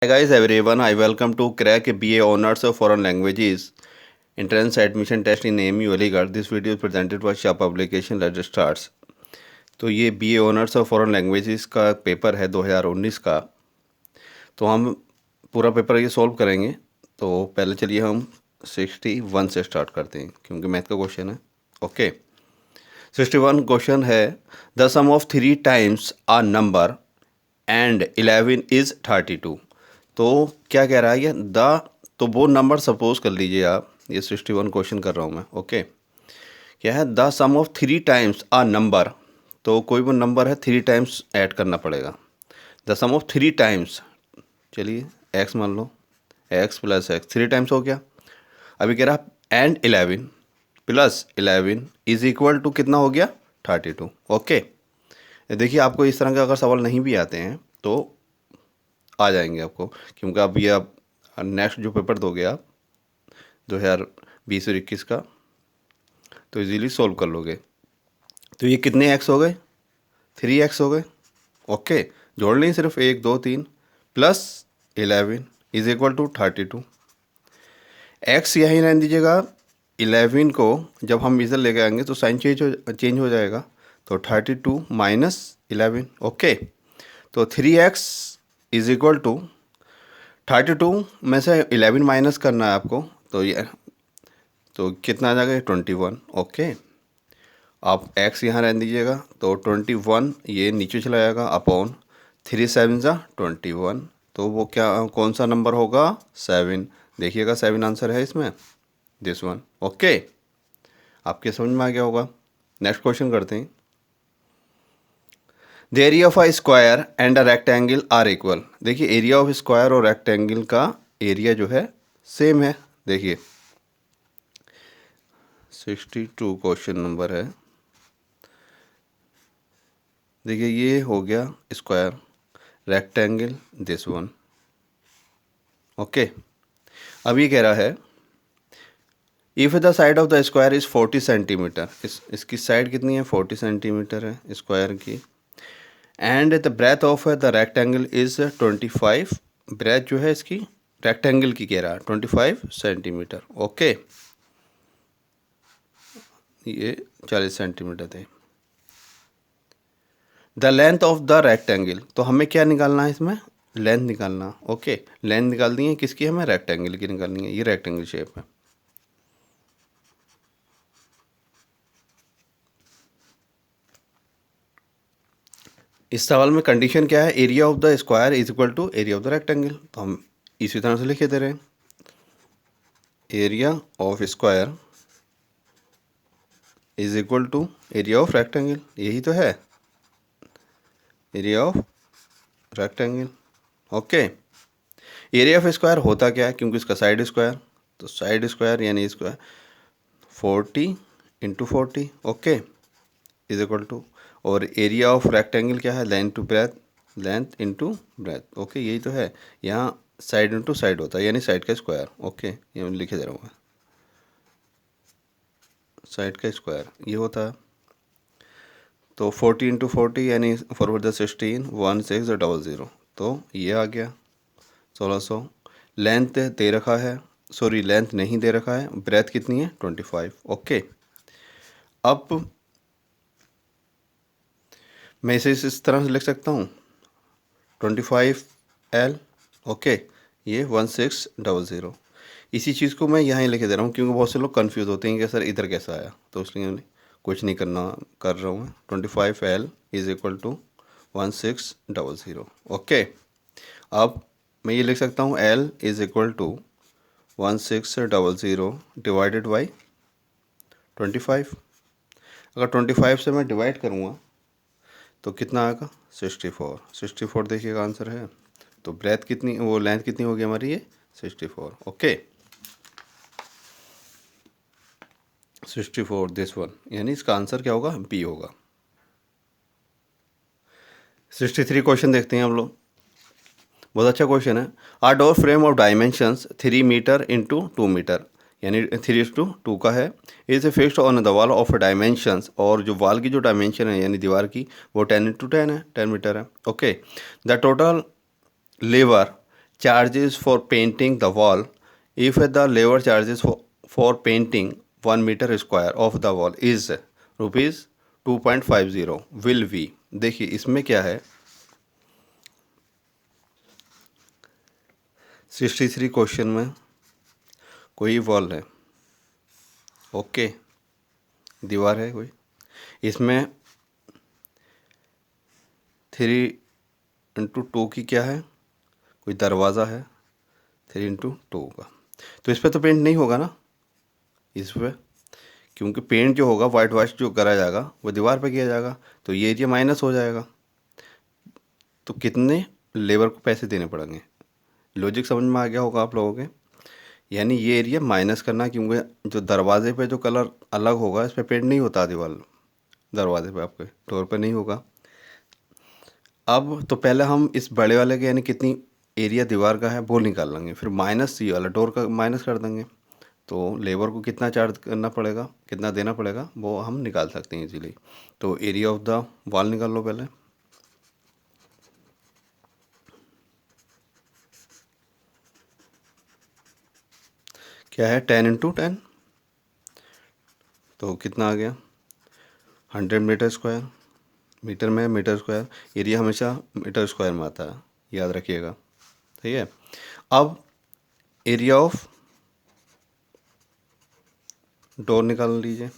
Hi guys everyone, I welcome to crack BA Honors of Foreign Languages Entrance Admission Test in AMU Aligarh. This video is presented by Shah Publication. Let's start. तो ये BA Honors of Foreign Languages का paper है 2019 का। तो हम पूरा paper ये solve करेंगे। तो पहले चलिए हम 61 से स्टार्ट करते हैं क्योंकि मैथ का क्वेश्चन है। ओके 61 क्वेश्चन है the sum of 3 times a number and 11 is 32। तो क्या कह रहा है ये तो वो नंबर सपोज कर लीजिए आप, ये 61 क्वेश्चन कर रहा हूँ मैं। ओके क्या है the sum of 3 times a number, तो कोई वो नंबर है 3 टाइम्स ऐड करना पड़ेगा। द सम ऑफ 3 टाइम्स, चलिए एक्स मान लो, एक्स प्लस एक्स 3 टाइम्स हो गया। अभी कह रहा and 11 plus 11 is equal to कितना हो गया 32। ओके देखिए आपको इस तरह के अगर सवाल नहीं भी आते हैं तो आ जाएंगे आपको, क्योंकि अब ये आप नेक्स्ट जो पेपर दोगे आप 2020 और 21 का, तो इजीली सॉल्व कर लोगे। तो ये कितने एक्स हो गए 3x हो गए। ओके जोड़ लें सिर्फ 1 2 3 plus 11 is equal to 32। X यहीं रहने दीजिएगा, 11 को जब हम इधर लेके आएंगे तो साइन चेंज हो जाएगा। तो 32 माइनस 11। ओके तो 3x इज इक्वल टू 32 में से 11 माइनस करना है आपको, तो ये तो कितना आ जाएगा 21। ओके आप x यहाँ रहने दीजिएगा तो 21 ये नीचे चला जाएगा अपॉन 3 7 जा 21। तो वो क्या कौन सा नंबर होगा 7। देखिएगा 7 आंसर है इसमें, दिस वन। ओके आपके समझ में आ गया होगा। नेक्स्ट क्वेश्चन करते हैं। The area of a square and a rectangle are equal. देखिए एरिया ऑफ स्क्वायर और रेक्टेंगल का एरिया जो है सेम है। देखिए 62 क्वेश्चन नंबर है। देखिए ये हो गया square, rectangle this one. Okay अब ये कह रहा है if the side of the square is 40 centimetre, इसकी साइड कितनी है 40 सेंटीमीटर है स्क्वायर की, and the breadth of the rectangle is 25। Breadth जो है इसकी रेक्टेंगल की कह रहा है 25 सेंटीमीटर। ओके ये 40 सेंटीमीटर थे। The length of the rectangle, तो हमें क्या निकालना है इसमें लेंथ निकालना। ओके लेंथ निकाल दी है किसकी, हमें रेक्टेंगल की निकालनी है। ये रेक्टेंगल शेप है। इस सवाल में कंडीशन क्या है, area of the square is equal to area of the rectangle. तो हम इसी तरह से लिखे दे रहे हैं area of square is equal to area of rectangle, यही तो है area of rectangle. Okay area of square होता क्या है, क्योंकि इसका साइड स्क्वायर, तो साइड स्क्वायर यानी square 40 into 40। Okay is equal to, और एरिया ऑफ रेक्टेंगल क्या है length to breath, length into breadth. Okay यही तो है, यहाँ साइड इंटू साइड होता है यानी साइड का स्क्वायर। ओके ये मैं लिखे दे रहा हूँ, साइड का स्क्वायर ये होता है। तो 40 इंटू 40 यानी 4 × 16 1600, तो ये आ गया 1600। लेंथ दे रखा है, सॉरी लेंथ नहीं दे रखा है, ब्रेथ कितनी है 25। ओके अब मैं इसे इस तरह से लिख सकता हूँ 25L। ओके ये 1600। इसी चीज़ को मैं यहाँ ही लिखे दे रहा हूँ क्योंकि बहुत से लोग कंफ्यूज होते हैं कि सर इधर कैसा आया, तो इसलिए कुछ नहीं कर रहा हूँ मैं। 25L is equal to 1600। Okay अब मैं ये लिख सकता हूँ L is equal to 1600 divided by 25। अगर 25 से मैं डिवाइड करूँगा तो कितना आएगा 64। 64 देखिएगा आंसर है। तो ब्रेथ कितनी, वो लेंथ कितनी होगी हमारी ये 64। ओके 64 दिस वन, यानी इसका आंसर क्या होगा बी होगा। 63 क्वेश्चन देखते हैं हम लोग, बहुत अच्छा क्वेश्चन है। A door frame of dimensions 3 metre into 2 metre, यानी 3:2 का है, is fixed on the wall of dimensions, और जो वॉल की जो डायमेंशन है यानी दीवार की वो 10 × 10 है, 10 मीटर है। Okay the total labour charges for painting the wall. If the labor charges for painting 1 meter square of the wall is rupees 2.50, will we, देखिए इसमें क्या है, 63 क्वेश्चन में कोई वॉल है, ओके, दीवार है कोई, इसमें 3x2 की क्या है, कोई दरवाज़ा है 3x2 का, तो इस पर तो पेंट नहीं होगा ना, इस पर, क्योंकि पेंट जो होगा वाइट वॉश जो करा जाएगा वो दीवार पे किया जाएगा, तो ये एरिया माइनस हो जाएगा। तो कितने लेबर को पैसे देने पड़ेंगे, लॉजिक समझ में आ गया होगा आप लोगों के। यानी ये एरिया माइनस करना, क्योंकि जो दरवाजे पे जो कलर अलग होगा इस पर पेंट नहीं होता, दीवार दरवाजे पे आपके डोर पे नहीं होगा। अब तो पहले हम इस बड़े वाले के यानी कितनी एरिया दीवार का है वो निकाल लेंगे, फिर माइनस ये वाला डोर का माइनस कर देंगे, तो लेबर को कितना चार्ज करना पड़ेगा, कितना देना पड़ेगा वो हम निकाल सकते हैं इजीली। तो एरिया ऑफ द वॉल निकाल लो पहले, क्या है 10x10, तो कितना आ गया 100 मीटर स्क्वायर, मीटर में मीटर स्क्वायर, एरिया हमेशा मीटर स्क्वायर में आता है, याद रखिएगा, ठीक है। अब एरिया ऑफ डोर निकाल लीजिए,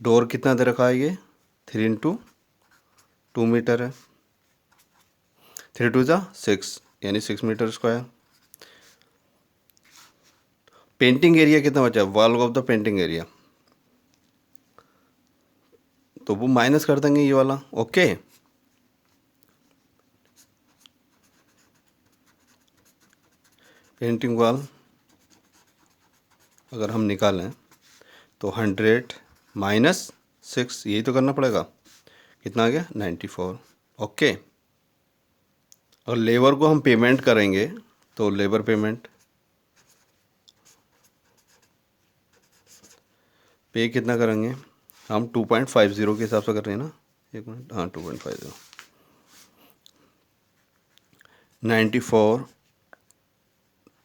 डोर कितना दे रखा है ये 3x2 मीटर है, 3 2 6 यानी 6 मीटर स्क्वायर। पेंटिंग एरिया कितना बचा, wall of the painting area, तो वो माइनस कर देंगे ये वाला, ओके। पेंटिंग वॉल अगर हम निकालें तो 100 माइनस 6, यही तो करना पड़ेगा, कितना आ गया 94, ओके। और लेबर को हम पेमेंट करेंगे तो लेबर पेमेंट पे कितना करेंगे हम, 2.50 के हिसाब से कर रहे हैं ना, एक मिनट, हाँ 2.50, 94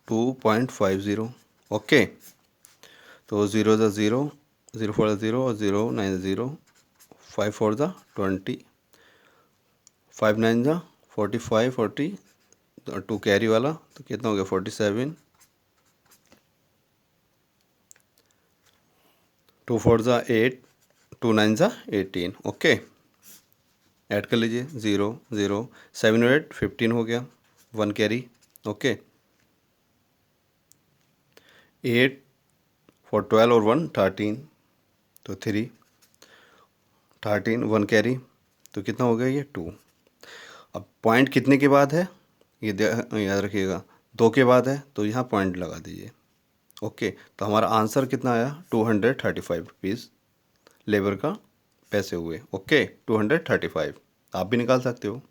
2.50, ओके। तो 0 ज़ा 0, 0 4 ज़ा 0 और 0 9 ज़ा 0, 5 4 ज़ा 20, 5 9 ज़ा 45, 40 2 कैरी वाला, तो कितना हो गया 47, 2 4 ज़ा 8, 2 9 ज़ा 18, ओके। ऐड कर लीजिए 0 0, 7 और 8 15 हो गया, 1 कैरी, ओके। 8 4 12 और 1 13, तो 3 13, 1 कैरी, तो कितना हो गया ये 2। अब पॉइंट कितने के बाद है ये याद रखिएगा, 2 के बाद है, तो यहाँ पॉइंट लगा दीजिए, ओके। तो हमारा आंसर कितना आया 235 रुपीज़ लेबर का पैसे हुए, ओके 235, आप भी निकाल सकते हो।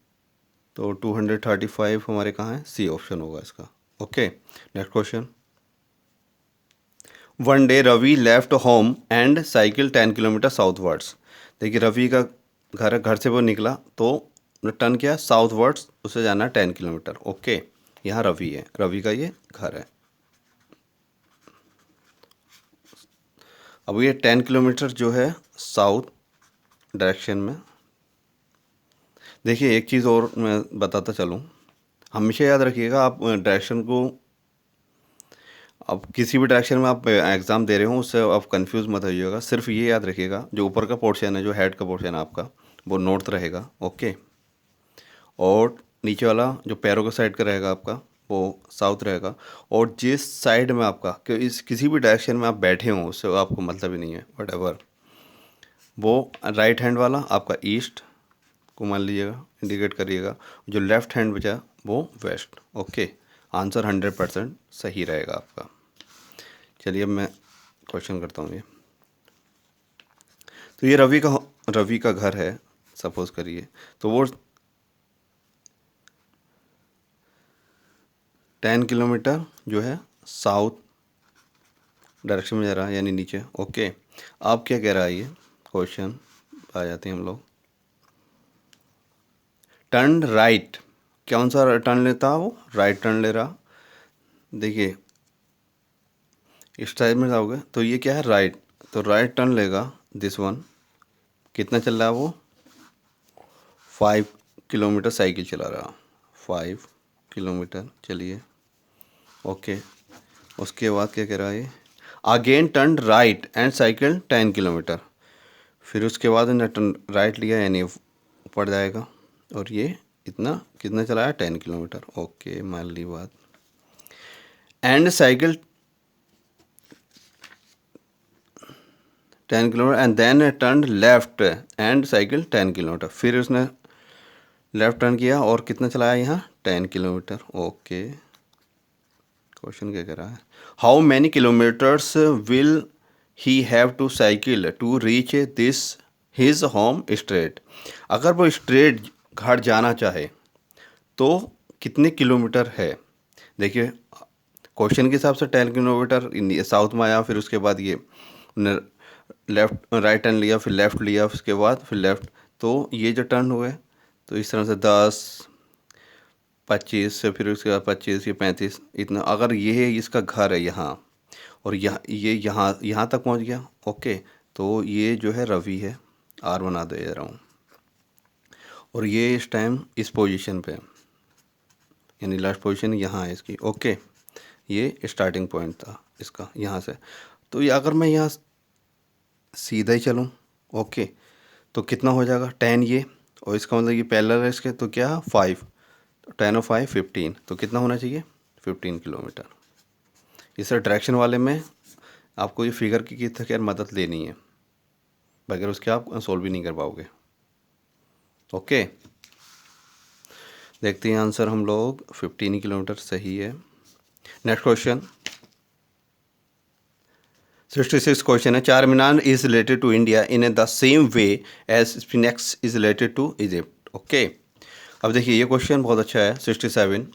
तो 235 हमारे कहाँ है, सी ऑप्शन होगा इसका, okay. Next question, one day Ravi left home and cycle 10 kilometre southwards. देखिए रवि का घर से वो निकला तो टर्न किया साउथवर्ड्स, उसे जाना है 10 किलोमीटर, ओके। यहाँ रवि है, रवि का ये घर है। अब ये 10 किलोमीटर जो है साउथ डायरेक्शन में, देखिए एक चीज़ और मैं बताता चलूँ, हमेशा याद रखिएगा आप डायरेक्शन को, अब किसी भी डायरेक्शन में आप एग्ज़ाम दे रहे हो उससे आप कंफ्यूज मत होइएगा, सिर्फ ये याद रखिएगा जो ऊपर का पोर्शन है, जो हेड का पोर्शन है आपका, वो नॉर्थ रहेगा, ओके। और नीचे वाला जो पैरों के साइड का रहेगा आपका वो साउथ रहेगा। और जिस साइड में आपका कि इस किसी भी डायरेक्शन में आप बैठे हों उससे आपको मतलब ही नहीं है, वट वो राइट हैंड वाला आपका ईस्ट को मान लीजिएगा, इंडिकेट करिएगा, जो लेफ्ट हैंड बचा वो वेस्ट, ओके। आंसर 100% सही रहेगा आपका। चलिए अब मैं क्वेश्चन करता हूँ ये। तो ये रवि का घर है सपोज करिए, तो वो 10 किलोमीटर जो है साउथ डायरेक्शन में जा रहा है, यानी नीचे, ओके। आप क्या कह रहा है ये क्वेश्चन, आ जाते हैं हम लोग टर्न राइट, कौन सा टर्न लेता है वो? राइट टर्न ले रहा। देखिए इस टाइप में जाओगे तो ये क्या है? राइट, तो राइट टर्न लेगा दिस वन। कितना चल रहा है वो? 5 किलोमीटर साइकिल चला रहा, 5 किलोमीटर। चलिए ओके, उसके बाद क्या कह रहा है? Again turn right and cycle 10 kilometre. फिर उसके बाद ने टर्न राइट लिया यानी ऊपर जाएगा, और ये इतना कितना चलाया? 10 किलोमीटर। ओके मान ली बात। And cycle 10 kilometre and then turn left and cycle 10 kilometre. फिर उसने लेफ्ट टर्न किया और कितना चलाया यहाँ? 10 किलोमीटर। ओके, क्वेश्चन क्या कह रहा है? How many kilometres will he have to cycle to reach this his home straight. अगर वो स्ट्रेट घर जाना चाहे तो कितने किलोमीटर है? देखिए क्वेश्चन के हिसाब से 10 किलोमीटर साउथ में आया, फिर उसके बाद ये लेफ्ट राइट टर्न लिया, फिर लेफ़्ट लिया, उसके बाद फिर लेफ़्ट, तो ये जो टर्न हुए तो इस तरह से 10 25 से फिर उसके बाद 25 ये 35 इतना। अगर ये है इसका घर है यहाँ और ये यहाँ तक पहुँच गया। ओके, तो ये जो है रवि है, आर बना दे रहा हूँ, और ये इस टाइम इस पोजीशन पे यानी लास्ट पोजीशन यहाँ है इसकी। ओके, ये स्टार्टिंग पॉइंट था इसका यहाँ से। तो ये अगर मैं यहाँ सीधा ही चलूँ ओके तो कितना हो जाएगा? 10 ये, और इसका मतलब ये पैरेलल है इसके, तो क्या 5, 10 और 5 15, तो कितना होना चाहिए? 15 किलोमीटर। इस डायरेक्शन वाले में आपको ये फिगर की खैर मदद लेनी है, बगैर उसके आप सोल्व भी नहीं कर पाओगे। ओके, देखते हैं आंसर हम लोग। 15 किलोमीटर सही है। नेक्स्ट क्वेश्चन 66 क्वेश्चन है। Charminar is related to India in the same way as sphinx is related to Egypt. Okay, अब देखिए ये क्वेश्चन बहुत अच्छा है। 67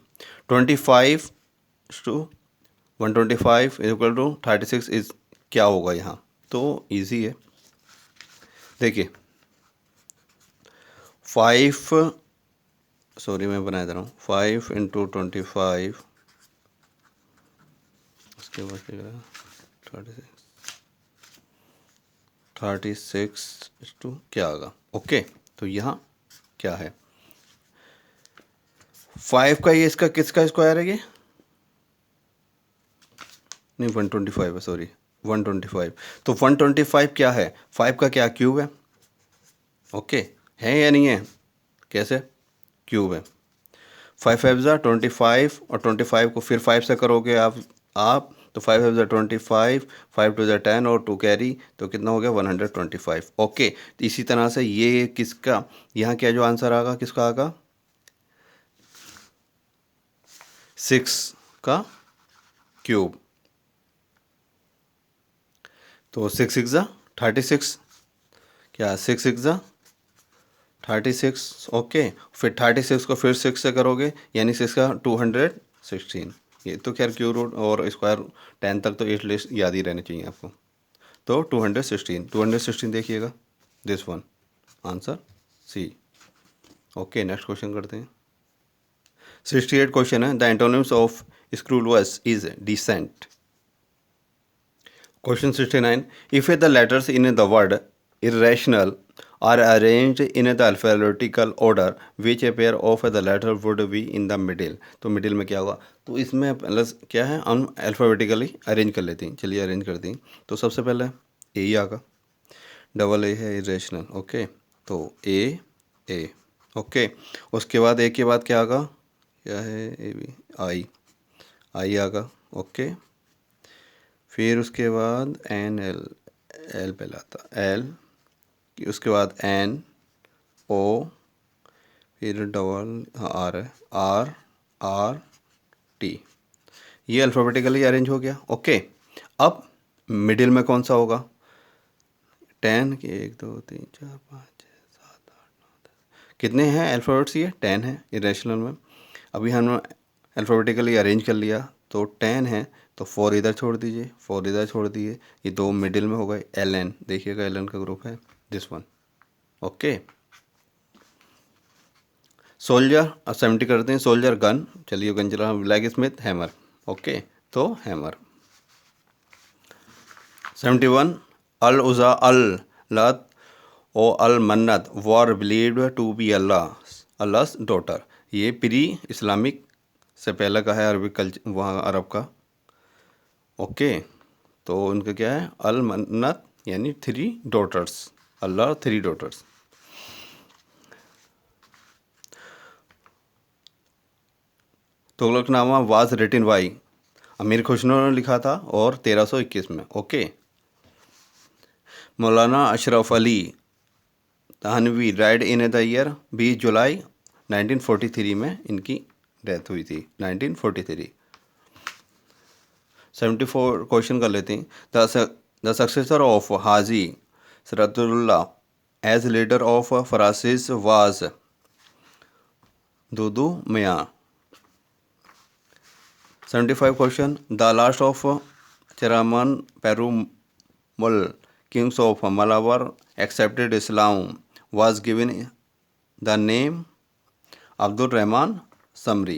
25 to 125 is equal to 36 is क्या होगा यहाँ? तो इजी है। देखिए 5 सॉरी मैं बना दे रहा हूँ 5 इंटू 25, उसके बाद क्या 36 टू क्या आएगा? ओके, तो यहाँ क्या है? 5 का ये इसका किसका स्क्वायर है? ये नहीं 125 है, सॉरी 125। तो 125 क्या है? 5 का क्या क्यूब है? ओके, है या नहीं है? कैसे? क्यूब है। 5 5 ज़ा 25 और 25 को फिर 5 से करोगे आप तो 5 5 ज़ा 25, 5 2 ज़ा 10 और 2 कैरी, तो कितना हो गया? 125। ओके, तो इसी तरह से ये किसका यहाँ क्या जो आंसर आएगा किसका आएगा? 6 का क्यूब। तो 6 6 ज़ा 36, क्या 6 6 ज़ा 36। ओके, फिर 36 को फिर 6 से करोगे यानी 6 का 216। ये तो खैर क्यूब रूट और स्क्वायर 10 तक तो एटलीस्ट याद ही रहने चाहिए आपको। तो 216 देखिएगा, this one answer C. Okay, next question करते हैं। 68 क्वेश्चन है। The antonyms of scrupulous is decent. Question 69. If the letters in the word irrational are arranged in the alphabetical order, which pair of the letter would be in the middle? तो middle में क्या होगा? तो इसमें plus क्या है, हम alphabetically arrange कर लेते हैं। चलिए अरेंज करते हैं। तो सबसे पहले ए ही आगा, डबल ए है इरेशनल। ओके, तो ए ओके, उसके बाद ए के बाद क्या आगा? क्या है? A B I Agha. Okay, फिर उसके बाद एन एल पे लाता एल, उसके बाद एन ओ, फिर डबल आर है आर आर टी। ये अल्फ़ाबेटिकली अरेंज हो गया। ओके, अब मिडिल में कौन सा होगा? 10 के 1 2 3 4 5 6 7 8 9 10 कितने हैं अल्फ़ाबेट्स? ये 10 है इरेशनल में। अभी हमने अल्फ़ाबेटिकली अरेंज कर लिया तो 10 है, तो 4 इधर छोड़ दीजिए, 4 इधर छोड़ दिए, ये 2 मिडिल में हो गए। एल एन देखिएगा, एल एन का ग्रुप है दिस वन। ओके, सोल्जर 70 करते हैं, सोल्जर गन, चलिए गन चला। ब्लैक स्मिथ हैमर, ओके, तो हैमर। 71 अल उज़ा अल लत ओ अल मन्नत वर बिलीव्ड टू बी अल्लाह's डॉटर। ये प्री इस्लामिक से पहले का है, अरबिक कल्चर, वहाँ अरब का, ओके। तो उनका क्या है, अल मन्नत यानी 3 डॉटर्स, अल्लाह 3 daughters. Tughlaqnama was written by Amir Khusro ने लिखा था, और 1321 में, okay. Maulana Ashraf Ali Thanvi died in the year 20 July 1943 में इनकी डेथ हुई थी, 1943। 74 क्वेश्चन कर लेते हैं। The successor of Haji Shariatullah as leader of Faraizis was Dudu Miyan. 75 question. The last of Cheraman Perumal kings of Malabar accepted Islam was given the name Abdul Rahman Samri।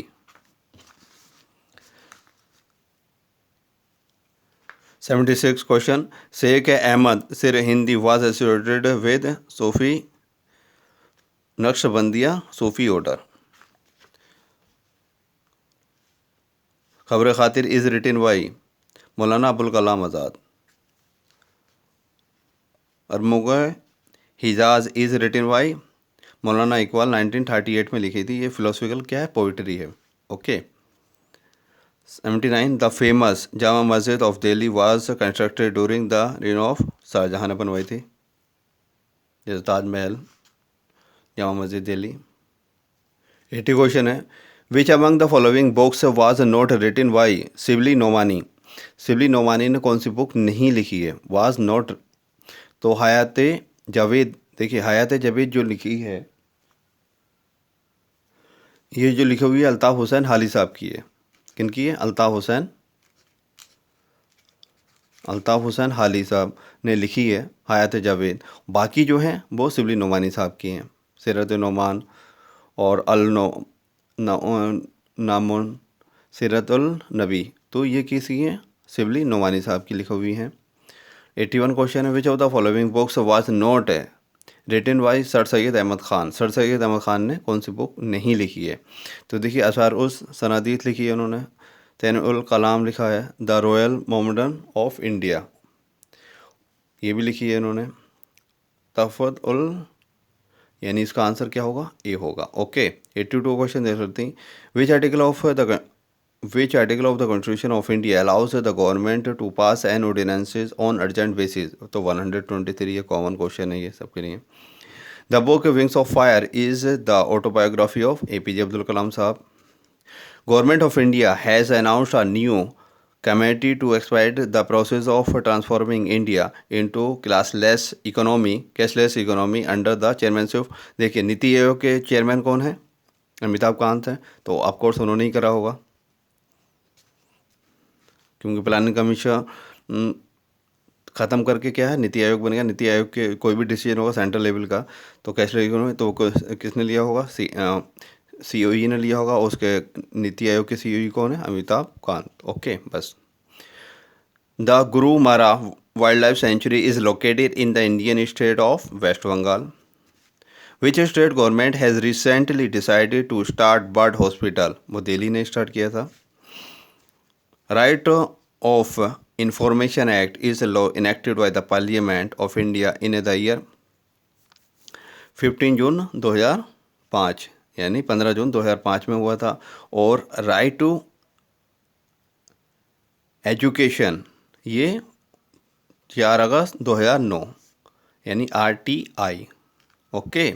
76 question। Sheikh Ahmad Sir Hindi was associated with Sufi Naqshbandiya Sufi order। खबर खातिर is written by Maulana Abul Kalam Azad. अरमुग हिजाज is written by मौलाना इकबाल, 1938 में लिखी थी। ये philosophical क्या है, poetry है, okay. 79 the famous Jama Masjid of Delhi was constructed during the reign of Shahjahan ने बनवाई थी, जैसे ताजमहल, जामा मस्जिद दिल्ली। 80 क्वेश्चन है। Which among the following books was not written by Shibli Nomani. Shibli Nomani ने कौन सी बुक नहीं लिखी है, वाज नॉट। तो हयात जावेद, देखिए हयात जावेद जो लिखी है, ये जो लिखी हुई है अल्ताफ़ हुसैन हाली साहब की है। किन की है, अल्ताफ़ हुसैन हाली साहब ने लिखी है हयात जावेद। बाकी जो हैं वो शिबली नोमानी साहब की हैं, सीरत नोमान और नामुन सीरतुल नबी, तो ये किसी हैं, शिबली नोमानी साहब की लिखी हुई हैं। 81 क्वेश्चन है। Which of the following books was not written by sir Syed Ahmad Khan. Sir Syed Ahmad Khan ने कौन सी बुक नहीं लिखी है, तो देखिए अशार उस सनादीत लिखी है उन्होंने, तैन उल कलाम लिखा है, the royal Mohammedan of India ये भी लिखी है इन्होंने, तफत उल, यानी इसका आंसर क्या होगा, ए होगा, ओके। 82 क्वेश्चन देख सकते हैं। Which article of the constitution of India allows the government to pass an ordinances on urgent basis. तो 123 ये कॉमन क्वेश्चन है ये सबके लिए। The book wings of fire is the autobiography of APJ Abdul Kalam sahab. Government of India has announced a new committee to expedite the process of transforming India into cashless economy under the chairmanship. देखिए नीति आयोग के chairman कौन है, अमिताभ कांत हैं, तो of course उन्होंने ही करा होगा, क्योंकि प्लानिंग कमीशन ख़त्म करके क्या है, नीति आयोग बन गया। नीति आयोग के कोई भी डिसीजन होगा सेंट्रल लेवल का, तो कैशलेस इकोनॉमी तो किसने लिया होगा, COE ने लिया होगा। उसके नीति आयोग के COE कौन है, अमिताभ कांत, ओके। बस the Gorumara wildlife sanctuary is located in the Indian state of West Bengal. Which state government has recently decided to start bird hospital. वो दिल्ली ने स्टार्ट किया था। Right of information act is law enacted by the parliament of India in the year 15 June 2005, यानी 15 June 2005 में हुआ था। और right to education ये 4 अगस्त 2009, यानी RTI, okay.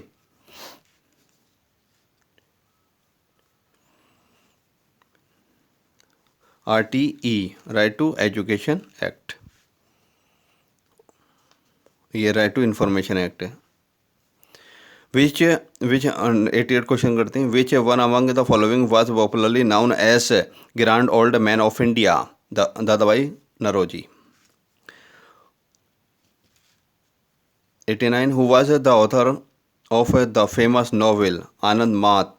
RTE right to education act, ये राइट टू इंफॉर्मेशन एक्ट है। Which 88 question करते हैं। Which one among the following was popularly known as grand old man of India. Dadabhai Naoroji. 89 who was the author of the famous novel Anand Math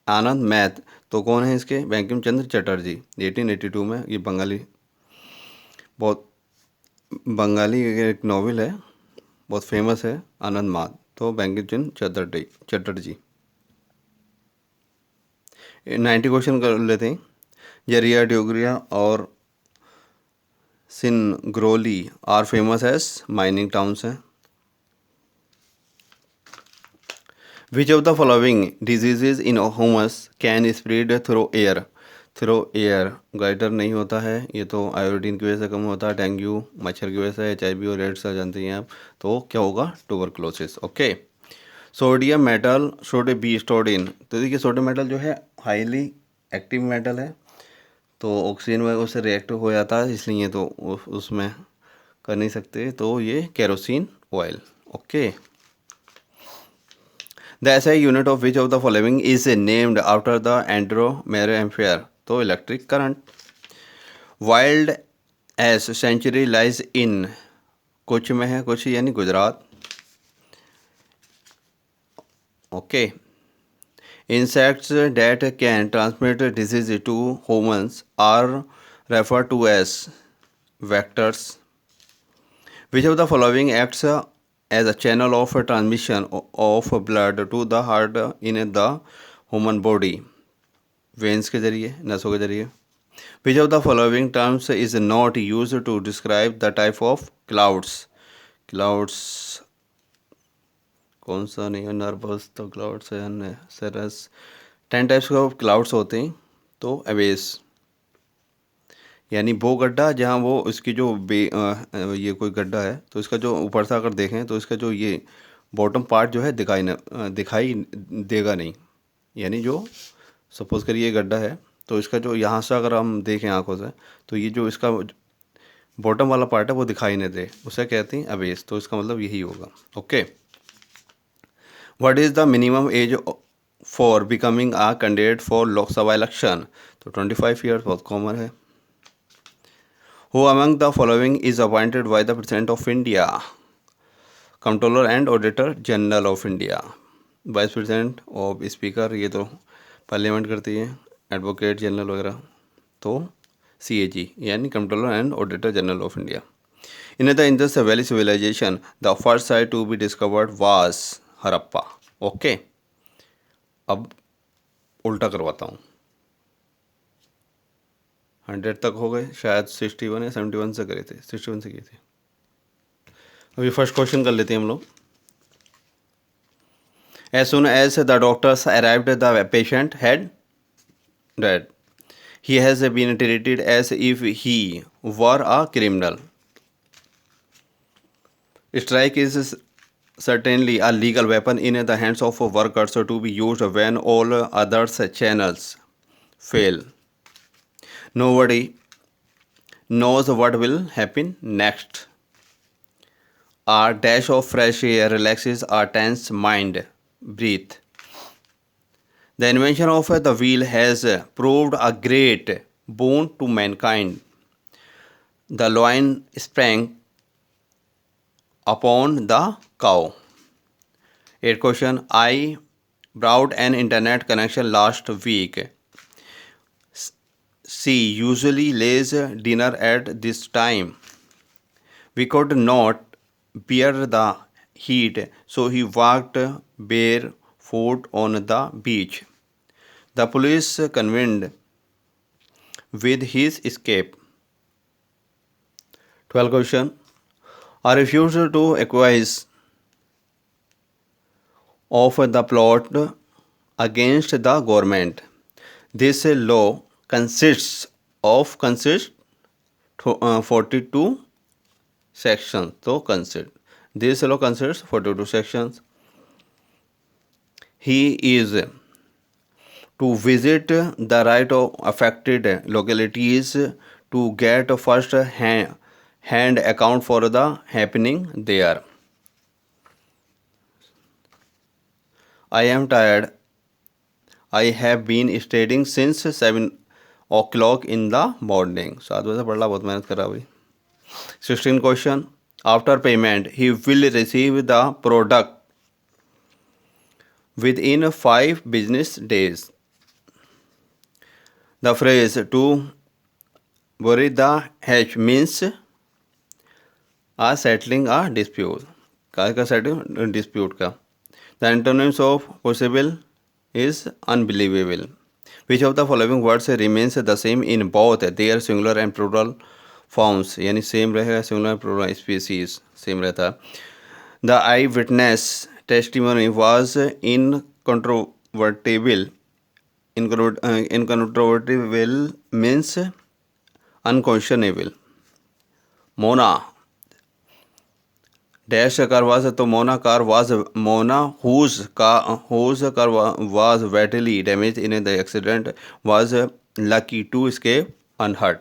Anand math, तो कौन है इसके? बंकिम चंद्र चटर्जी। 1882 में ये बहुत बंगाली एक नॉवेल है, बहुत फेमस है, आनंद मैथ, तो बंकिम चंद्र चटर्जी। 90 क्वेश्चन कर लेते हैं। जरिया, डोगरिया और Singrauli are famous as mining towns हैं। Which of the following diseases in humans can spread through air? Through air goitre नहीं होता है, ये तो आयोडीन की वजह से कम होता है। डेंगू मच्छर की वजह से, HIV और एड्स आ जानते हैं आप, तो क्या होगा? Tuberculosis. Okay. Sodium metal should be stored in, तो देखिए सोडियम मेटल जो है हाईली एक्टिव मेटल है, तो ऑक्सीजन में उससे रिएक्ट हो जाता है, इसलिए तो उसमें कर नहीं सकते, तो ये kerosene oil. Okay. The SI unit of which of the following is named after the Andre Marie Ampere, तो electric current. Wild ass sanctuary lies in, कुछ में है, कुछ यानी Gujarat. Okay. Insects that can transmit disease to humans are refer to as vectors. Which of the following acts as a channel of transmission of blood to the heart in the human body? Veins के जरिए, नसों के जरिए। Which of the following terms is not use to describe the type of clouds? Clouds कौन सा नहीं है? Nervous तो क्लाउड्स है, सरस। 10 टाइप्स ऑफ क्लाउड्स होते हैं, तो अवेस यानी वो गड्ढा जहाँ वो इसकी जो ये कोई गड्ढा है, तो इसका जो ऊपर से अगर देखें तो इसका जो ये बॉटम पार्ट जो है दिखाई देगा नहीं, यानी जो सपोज करिए ये गड्ढा है, तो इसका जो यहाँ से अगर हम देखें आंखों से, तो ये जो इसका बॉटम वाला पार्ट है वो दिखाई नहीं दे, उसे कहते हैं अवेस, तो इसका मतलब यही होगा। Okay. What is the minimum age for becoming a candidate for Lok Sabha election? तो 25 ईयर्स, बहुत कॉमन है। Who among the following is appointed by the President of India? Comptroller and Auditor General of India. Vice President of Speaker, ये तो parliament करती है, advocate general वगैरह, तो CAG यानी controller and auditor general of India. In the Indus valley civilisation the first site to be discovered was Harappa. Okay. अब उल्टा करवाता हूँ, 100 तक हो गए, शायद 61 या 71 से करे थे, 61 से किए थे। अभी फर्स्ट क्वेश्चन कर लेते हैं हम लोग। As soon as the doctors arrived the patient had dead, he has been treated as if he were a criminal. Strike is certainly a legal weapon in the hands of workers to be used when all others channels fail. Nobody knows what will happen next. A dash of fresh air relaxes a tense mind. Breathe. The invention of the wheel has proved a great boon to mankind. The lion sprang upon the cow. 8th question. I bought an internet connection last week. She usually lays dinner at this time. We could not bear the heat, so he walked barefoot on the beach. The police convened with his escape. 12th question. A refusal to acquiesce of the plot against the government. This law consists 42 sections. So this law consists 42 sections. He is to visit the right of affected localities to get first hand account for the happening there. I am tired. I have been studying since 7 o'clock in the morning. 7 बजे पढ़ रहा, बहुत मेहनत कर रहा भाई। 16th question. After payment, he will receive the product within 5 business days. The phrase to bury the hatch means settling a dispute. का settling dispute का. The antonyms of possible is unbelievable. Which of the following words remains the same in both their singular and plural forms? यानी same रहेगा, singular and plural species same रहता. The eyewitness testimony was incontrovertible. Incontrovertible means unquestionable. Mona dash car was तो Mona car was Mona whose car was badly damaged in the accident was lucky to escape unhurt.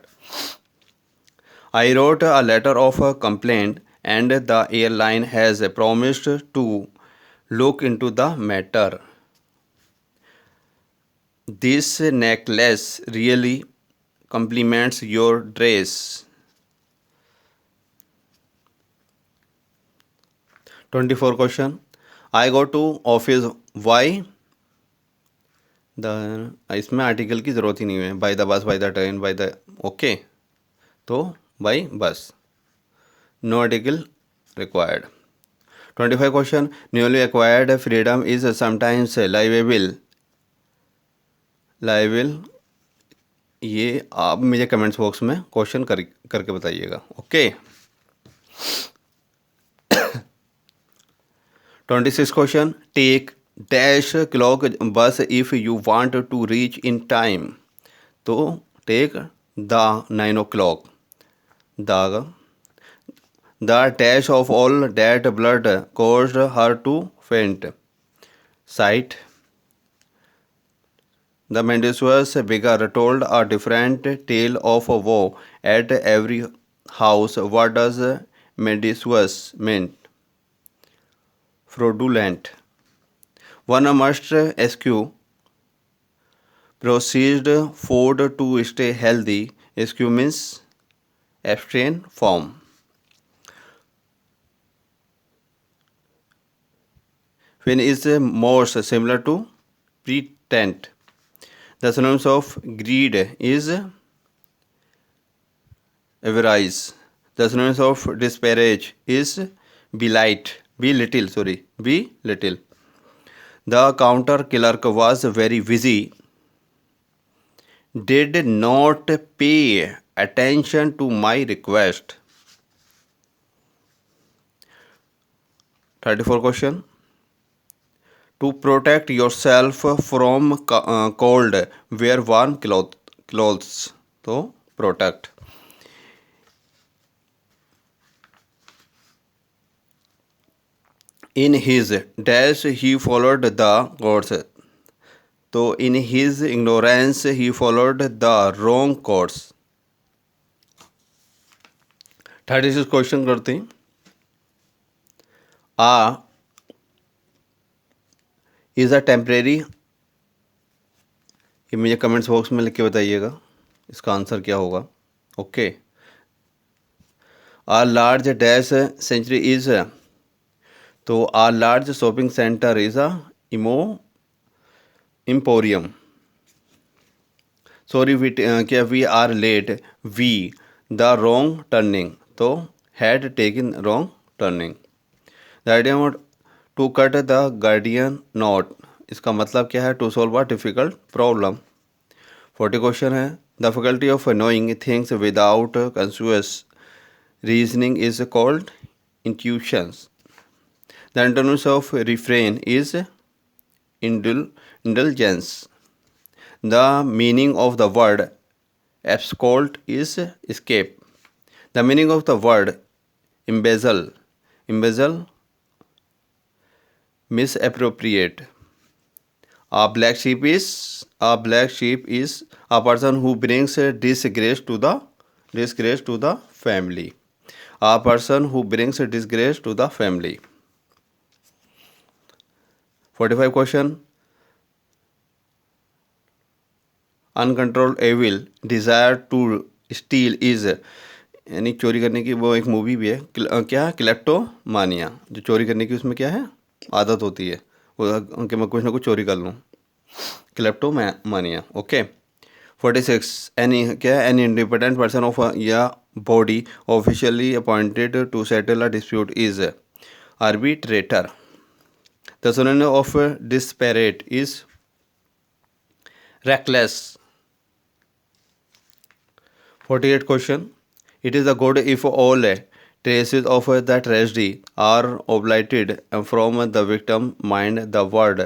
I wrote a letter of complaint and the airline has promised to look into the matter. This necklace really compliments your dress. 24 question. I go to office. Why? इसमें article की ज़रूरत ही नहीं है. By the bus, by the train, by the okay, तो by bus, no article required. 25 question. Newly acquired freedom is sometimes liveable. ये आप मुझे कमेंट्स बॉक्स में क्वेश्चन करके बताइएगा. Okay. 26 question. Take dash clock bus if you want to reach in time. तो take the 9 o'clock. The dash of all that blood caused her to faint. Sight. The Mendesuous beggar told a different tale of woe at every house. What does Mendesuous mean? Fraudulent. One must eschew processed food to stay healthy. Eschew means abstain from. When is most similar to pretend. The synonyms of greed is avarice. The synonyms of disparage is belittle. The counter clerk was very busy, did not pay attention to my request. 34 question. To protect yourself from cold, wear warm clothes. तो protect. In his dash he followed the course. तो in his ignorance he followed the wrong course. 36 question करते हैं. आ is a temporary. ये मुझे comments box में लिख के बताइएगा इसका आंसर क्या होगा. Okay. A large dash century is. तो a large shopping centre is a emporium. Sorry क्या we are late. We the wrong turning. तो had taken wrong turning. The idea to cut the Gordian knot. इसका मतलब क्या है? To solve a difficult problem. 40 question है. The faculty of knowing things without conscious reasoning is called intuitions. The antonyms of refrain is indulgence. The meaning of the word abscond is escape. The meaning of the word embezzle, misappropriate. A black sheep is a person who brings disgrace to the family. A person who brings disgrace to the family. 45 question. Uncontrolled evil desire to steal is. यानी चोरी करने की वो एक movie भी है. क्या? क्लेप्टोमानिया. जो चोरी करने की उसमें क्या है? आदत होती है वो कि मैं कुछ ना कुछ चोरी कर लूँ. क्लेप्टोमानिया. ओके. 46 एनी क्या है, एनी इंडिपेंडेंट पर्सन ऑफ या body officially appointed to settle a dispute is arbitrator. The synonym of disparate is reckless. 48 question. It is a good if all traces of the tragedy are obliterated from the victim mind. The word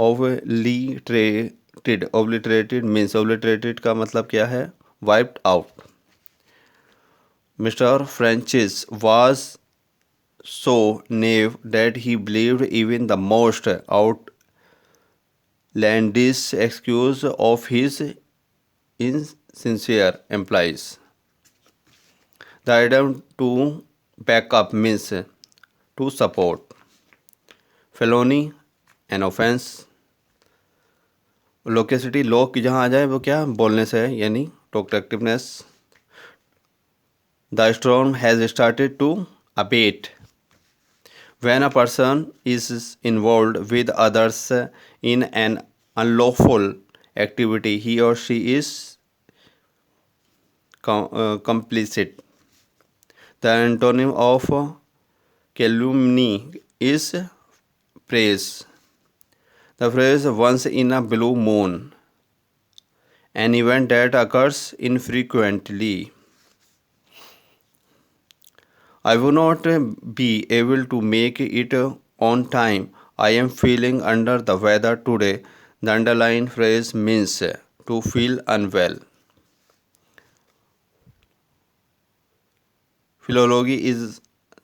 obliterated, obliterated means, obliterated का मतलब क्या है, wiped out. Mr. Francis was so naive that he believed even the most outlandish excuse of his insincere implies. The item to back up means to support. Felony, an offense. Loquacity, लोक जहाँ आ जाए वो क्या, बोलने से है, यानी talkativeness. The storm has started to abate. When a person is involved with others in an unlawful activity, he or she is complicit. The antonym of calumny is praise. The phrase once in a blue moon, an event that occurs infrequently. I will not be able to make it on time. I am feeling under the weather today. The underlined phrase means to feel unwell. Philology is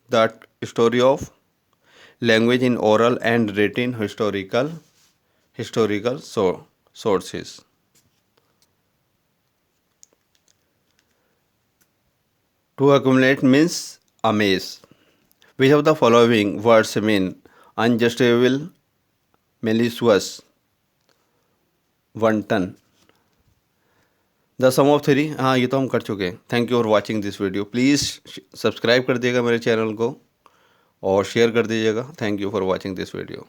the story of language in oral and written historical sources. To accumulate means amaze. Which of the following words mean unjustifiable, malicious, wanton? The sum of three, हाँ ये तो हम कर चुके हैं. Thank you for watching this video. Please subscribe कर दिएगा मेरे चैनल को और शेयर कर दीजिएगा. Thank you for watching this video.